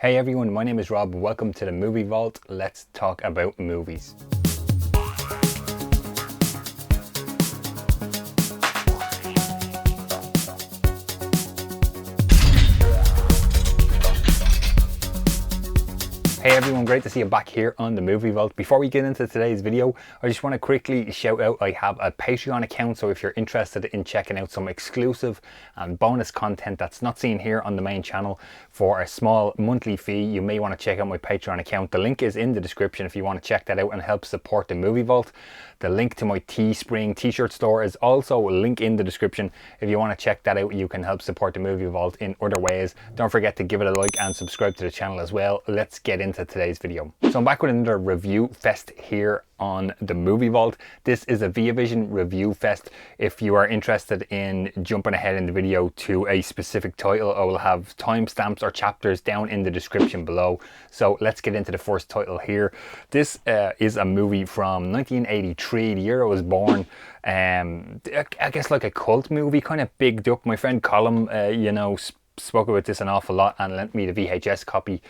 Hey everyone, my name is Rob. Welcome to the Movie Vault. Let's talk about movies. Hey everyone, great to see you back here on the Movie Vault. Before we get into today's video, I just want to quickly shout out I have a Patreon account, so if you're interested in checking out some exclusive and bonus content that's not seen here on the main channel for a small monthly fee, you may want to check out my Patreon account. The link is in the description if you want to check that out and help support the Movie Vault. The link to my TeeSpring t-shirt store is also a link in the description. If you want to check that out, you can help support the Movie Vault in other ways. Don't forget to give it a like and subscribe to the channel as well. Let's get into today's video. So I'm back with another review fest here on the Movie Vault. This is a ViaVision review fest. If you are interested in jumping ahead in the video to a specific title, I will have timestamps or chapters down in the description below. So let's get into the first title here. This is a movie from 1983, the year I was born. I guess like a cult movie, kind of bigged up. My friend Colin, spoke about this an awful lot and lent me the VHS copy.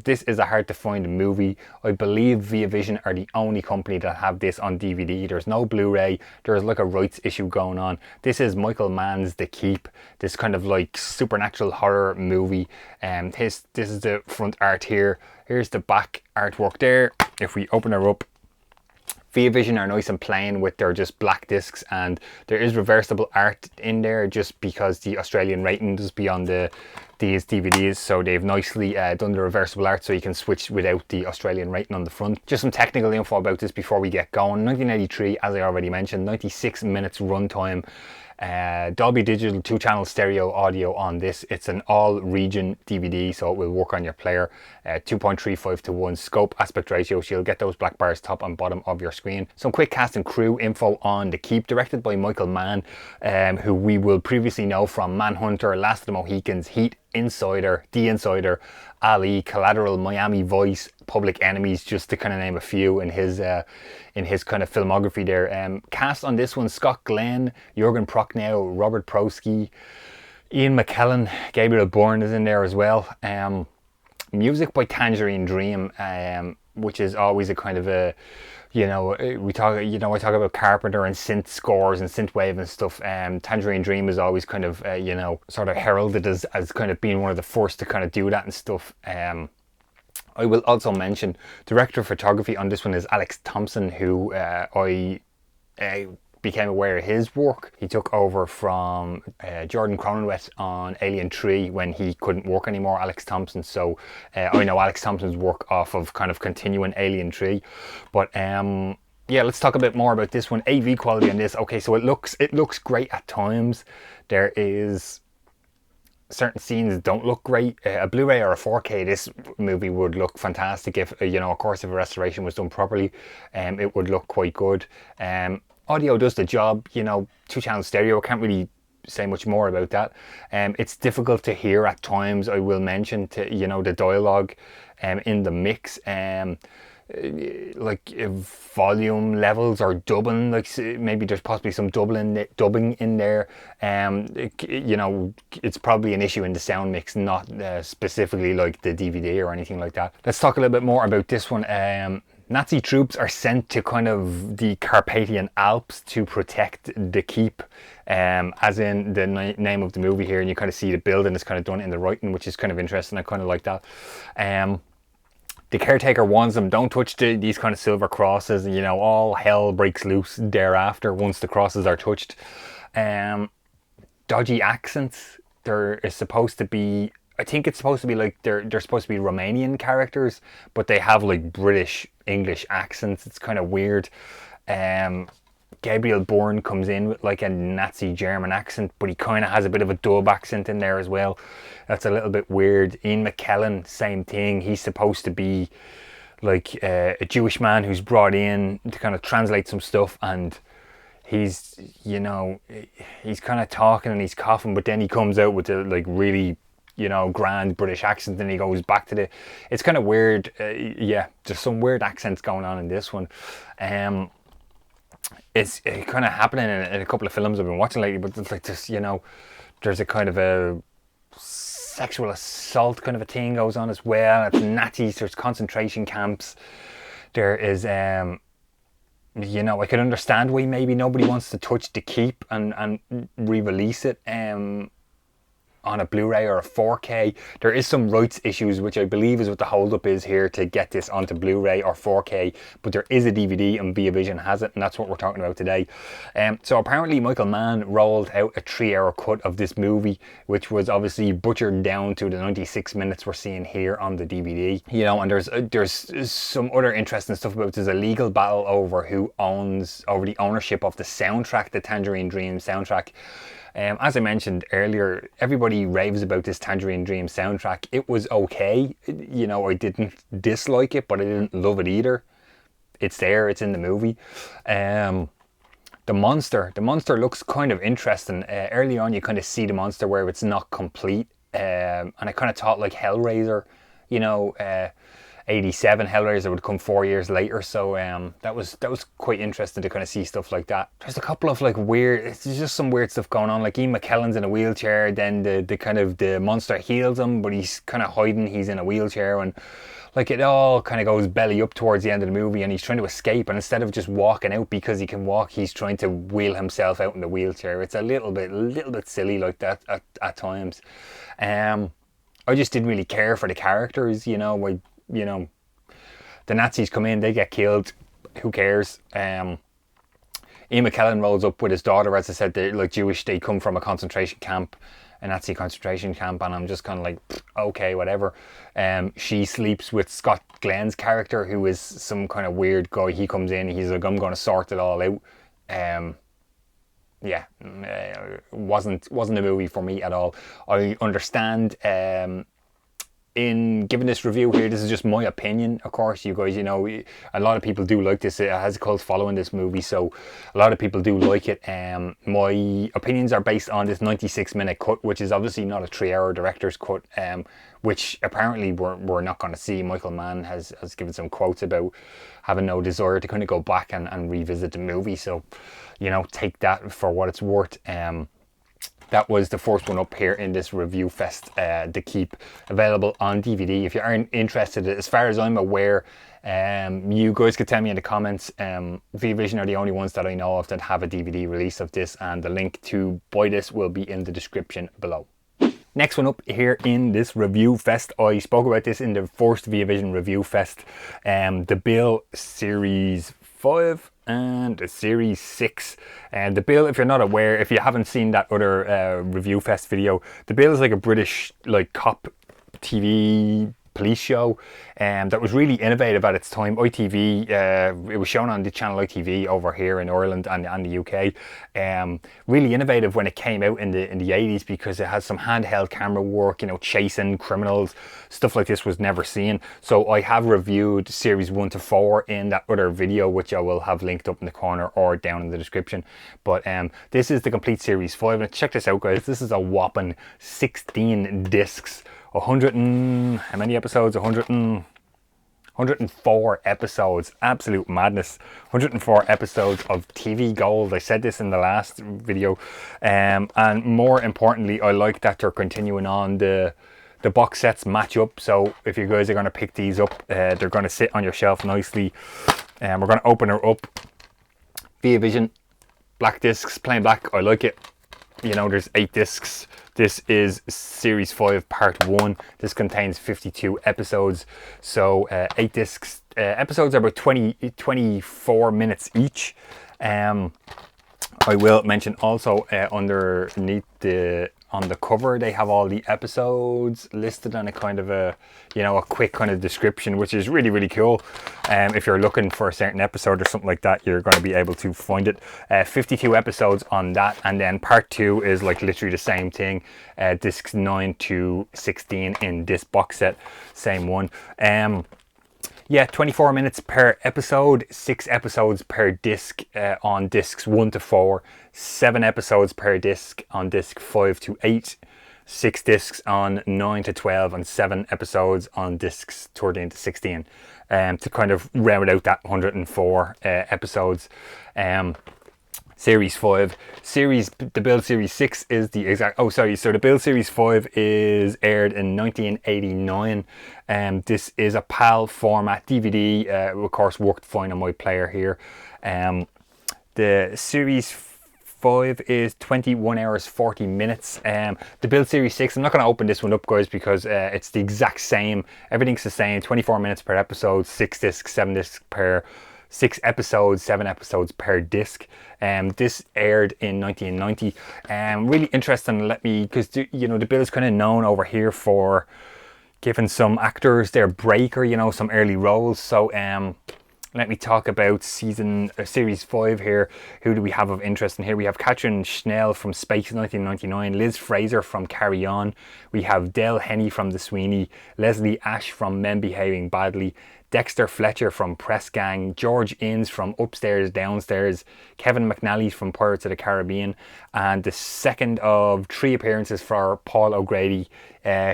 This is a hard to find movie. I believe ViaVision are the only company that have this on DVD. There's no Blu-ray. There's like a rights issue going on. This is Michael Mann's The Keep, this kind of like supernatural horror movie. This is the front art here. Here's the back artwork there. If we open her up, ViaVision are nice and plain with their just black discs, and there is reversible art in there just because the Australian rating does be on these DVDs, so they've nicely done the reversible art so you can switch without the Australian rating on the front. Just some technical info about this before we get going. 1983, as I already mentioned, 96 minutes runtime. Dolby Digital 2-channel stereo audio on this. It's an all-region DVD, so it will work on your player. 2.35 to 1 scope aspect ratio, so you'll get those black bars top and bottom of your screen. Some quick cast and crew info on The Keep, directed by Michael Mann, who we will previously know from Manhunter, Last of the Mohicans, Heat, Insider, The Insider, Ali, Collateral, Miami Vice, Public Enemies, just to kind of name a few in his kind of filmography there. Cast on this one: Scott Glenn, Jürgen Prochnow, Robert Prosky, Ian McKellen, Gabriel Byrne is in there as well. Music by Tangerine Dream, which is always a kind of a, I talk about Carpenter and synth scores and synthwave and stuff. Tangerine Dream is always kind of, sort of heralded as kind of being one of the first to kind of do that and stuff. I will also mention director of photography on this one is Alex Thompson, who I became aware of his work. He took over from Jordan Cronenweth on Alien 3 when he couldn't work anymore, Alex Thompson. So I know Alex Thompson's work off of kind of continuing Alien 3. But yeah, let's talk a bit more about this one. AV quality on this. Okay, so it looks great at times. There is certain scenes don't look great. A Blu-ray or a 4K, this movie would look fantastic if, of course, if a restoration was done properly, it would look quite good. Audio does the job, 2-channel stereo. Can't really say much more about that. It's difficult to hear at times. I will mention the dialogue in the mix. Like if volume levels or dubbing, like maybe there's possibly some dubbing in there. It's probably an issue in the sound mix, not specifically like the DVD or anything like that. Let's talk a little bit more about this one. Nazi troops are sent to kind of the Carpathian Alps to protect the keep, as in the name of the movie here, and you kind of see the building is kind of done in the writing, which is kind of interesting. I kind of like that. The caretaker warns them, don't touch these kind of silver crosses, and all hell breaks loose thereafter once the crosses are touched. Dodgy accents. There is supposed to be, I think it's supposed to be like they're supposed to be Romanian characters, but they have like British English accents. It's kind of weird. Gabriel Byrne comes in with like a Nazi German accent, but he kind of has a bit of a dub accent in there as well. That's a little bit weird. Ian McKellen, same thing. He's supposed to be like a Jewish man who's brought in to kind of translate some stuff, and he's kind of talking and he's coughing, but then he comes out with a like really grand British accent, and he goes back to it's kind of weird. Yeah, there's some weird accents going on in this one. It's kind of happening in a couple of films I've been watching lately, but it's like this, there's a kind of a sexual assault kind of a thing goes on as well. It's Nazis, there's concentration camps. There is, you know, I can understand why maybe nobody wants to touch The Keep and re-release it on a Blu-ray or a 4K. There is some rights issues, which I believe is what the hold-up is here to get this onto Blu-ray or 4K, but there is a DVD and Vision has it, and that's what we're talking about today. So apparently Michael Mann rolled out a 3-hour cut of this movie, which was obviously butchered down to the 96 minutes we're seeing here on the DVD. You know, and there's some other interesting stuff about it. There's a legal battle over over the ownership of the soundtrack, the Tangerine Dream soundtrack. As I mentioned earlier, everybody raves about this Tangerine Dream soundtrack. It was okay. You know, I didn't dislike it, but I didn't love it either. It's there, it's in the movie. The monster looks kind of interesting. Early on, you kind of see the monster where it's not complete. And I kind of thought like Hellraiser, you know, 87 Hellraiser would come 4 years later, so that was quite interesting to kind of see stuff like that. There's a couple of like there's just some weird stuff going on, like Ian McKellen's in a wheelchair, then the monster heals him, but he's kind of hiding, he's in a wheelchair, and like it all kind of goes belly up towards the end of the movie, and he's trying to escape, and instead of just walking out because he can walk, he's trying to wheel himself out in the wheelchair. It's a little bit silly like that at times. I just didn't really care for the characters, you know. The Nazis come in, they get killed, who cares? Ian McKellen rolls up with his daughter, as I said, they're like Jewish, they come from a concentration camp, a Nazi concentration camp, and I'm just kind of like, okay, whatever. She sleeps with Scott Glenn's character, who is some kind of weird guy. He comes in, he's like, I'm going to sort it all out. Wasn't a movie for me at all. I understand in giving this review here, this is just my opinion, of course. You guys, you know, a lot of people do like this. It has a cult following, this movie, so a lot of people do like it. My opinions are based on this 96-minute cut, which is obviously not a 3-hour director's cut, which apparently we're not going to see. Michael Mann has given some quotes about having no desire to kind of go back and revisit the movie, so, you know, take that for what it's worth. That was the first one up here in this review fest, The Keep, available on DVD. If you aren't interested, as far as I'm aware, you guys could tell me in the comments. Vision are the only ones that I know of that have a DVD release of this, and the link to buy this will be in the description below. Next one up here in this review fest, I spoke about this in the first Vision review fest, the Bill Series 5 and the Series 6. And the Bill, if you're not aware, if you haven't seen that other review fest video, the Bill is like a British like cop TV police show that was really innovative at its time. ITV, it was shown on the channel ITV over here in Ireland and the UK. Really innovative when it came out in the 80s, because it has some handheld camera work, you know, chasing criminals. Stuff like this was never seen. So I have reviewed series 1 to 4 in that other video, which I will have linked up in the corner or down in the description. But this is the complete series 5, and check this out, guys. This is a whopping 16 discs. 100 and how many episodes? 104 episodes. Absolute madness. 104 episodes of TV gold. I said this in the last video, and more importantly, I like that they're continuing on. The box sets match up, so if you guys are going to pick these up, they're going to sit on your shelf nicely. We're going to open her up. Vision, black discs, plain black. I like it. You know, there's 8 discs. This is Series 5 Part 1. This contains 52 episodes. So 8 discs. Episodes are about 24 minutes each. I will mention also underneath on the cover, they have all the episodes listed on a kind of a quick kind of description, which is really, really cool. If you're looking for a certain episode or something like that, you're going to be able to find it. 52 episodes on that, and then part 2 is like literally the same thing. Discs 9 to 16 in this box set, same one. Yeah, 24 minutes per episode, 6 episodes per disc on discs 1 to 4, 7 episodes per disc on disc 5 to 8, 6 discs on 9 to 12, and 7 episodes on discs 13 to 16, to kind of round out that 104 episodes. Series 5. The Build Series 6 is the exact... Oh, sorry. So the Build Series 5 is aired in 1989. This is a PAL format DVD. Of course, worked fine on my player here. The Series 5 is 21 hours 40 minutes. The Build Series 6, I'm not going to open this one up, guys, because it's the exact same. Everything's the same. 24 minutes per episode, 6 discs, 7 discs per... 6 episodes, 7 episodes per disc. This aired in 1990. Really interesting. Because you know, the Bill is kind of known over here for giving some actors their break, or you know, some early roles. So let me talk about series 5 here. Who do we have of interest in here? We have Katrin Schnell from Space 1999, Liz Fraser from Carry On. We have Del Henney from The Sweeney, Leslie Ash from Men Behaving Badly, Dexter Fletcher from Press Gang, George Innes from Upstairs Downstairs, Kevin McNally from Pirates of the Caribbean, and the second of 3 appearances for Paul O'Grady,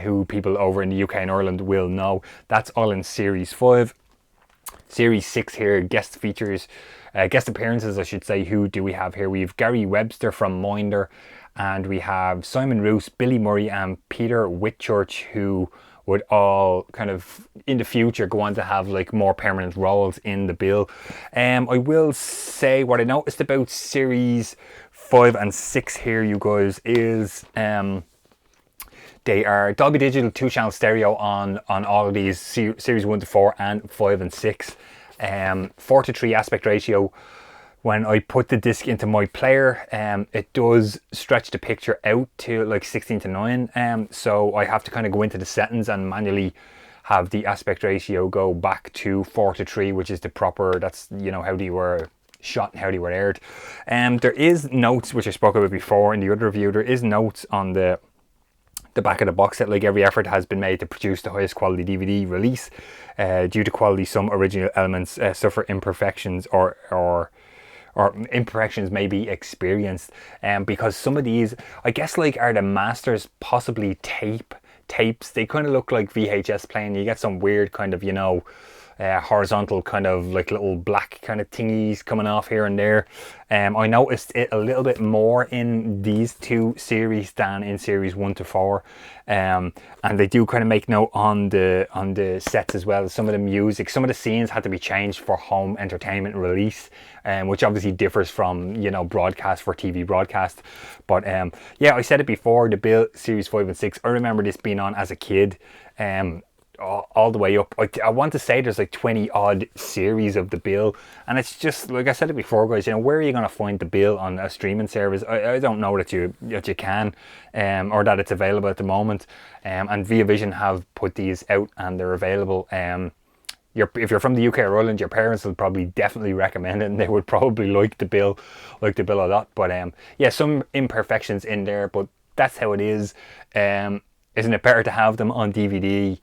who people over in the UK and Ireland will know. That's all in Series 5. Series 6 here, guest appearances, I should say. Who do we have here? We have Gary Webster from Minder, and we have Simon Roos, Billy Murray, and Peter Whitchurch, who would all kind of in the future go on to have like more permanent roles in the Bill. I will say what I noticed about Series 5 and 6 here, you guys, is they are Dolby Digital 2-channel stereo on all of these, Series 1 to 4 and 5 and 6. 4:3 aspect ratio. When I put the disc into my player, it does stretch the picture out to like 16:9. So I have to kind of go into the settings and manually have the aspect ratio go back to 4:3, which is the proper, that's, you know, how they were shot and how they were aired. There is notes, which I spoke about before in the other review. There is notes on the back of the box set, like every effort has been made to produce the highest quality DVD release. Due to quality, some original elements suffer imperfections or imperfections may be experienced, because some of these, I guess, like, are the masters possibly tapes. They kind of look like VHS playing. You get some weird kind of, you know, horizontal kind of like little black kind of thingies coming off here and there. I noticed it a little bit more in these 2 series than in Series 1 to 4. And they do kind of make note on the sets as well. Some of the music, some of the scenes had to be changed for home entertainment release, which obviously differs from, you know, broadcast for TV broadcast. But yeah, I said it before, the Bill Series 5 and 6, I remember this being on as a kid. All the way up. I want to say there's like 20 odd series of the Bill, and it's just like I said it before, guys, you know, where are you going to find the Bill on a streaming service? I don't know that you can, or that it's available at the moment. And ViaVision have put these out and they're available. If you're from the UK or Ireland, your parents will probably definitely recommend it, and they would probably like the Bill a lot. But yeah, some imperfections in there, but that's how it is. Isn't it better to have them on DVD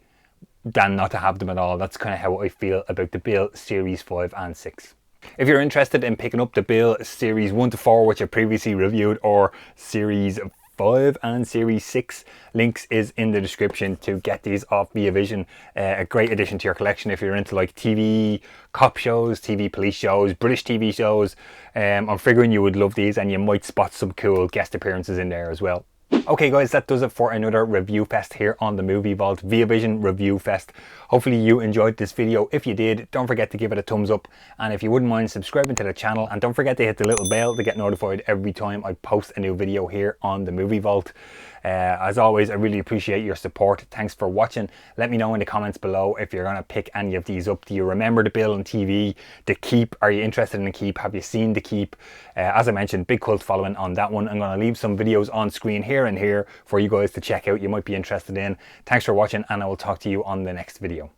than not to have them at all? That's kind of how I feel about the Bill Series 5 and 6. If you're interested in picking up the Bill Series 1 to 4, which I previously reviewed, or Series 5 and Series 6, links is in the description to get these off ViaVision. A great addition to your collection if you're into like TV cop shows, TV police shows, British TV shows. I'm figuring you would love these, and you might spot some cool guest appearances in there as well. Okay guys, that does it for another review fest here on the Movie Vault, ViaVision Review Fest. Hopefully you enjoyed this video. If you did, don't forget to give it a thumbs up, and if you wouldn't mind subscribing to the channel, and don't forget to hit the little bell to get notified every time I post a new video here on the Movie Vault. As always, I really appreciate your support. Thanks for watching. Let me know in the comments below if you're going to pick any of these up. Do you remember the Bill on TV? The Keep? Are you interested in the Keep? Have you seen the Keep? As I mentioned, big cult following on that one. I'm going to leave some videos on screen here and here for you guys to check out. You might be interested in. Thanks for watching, and I will talk to you on the next video.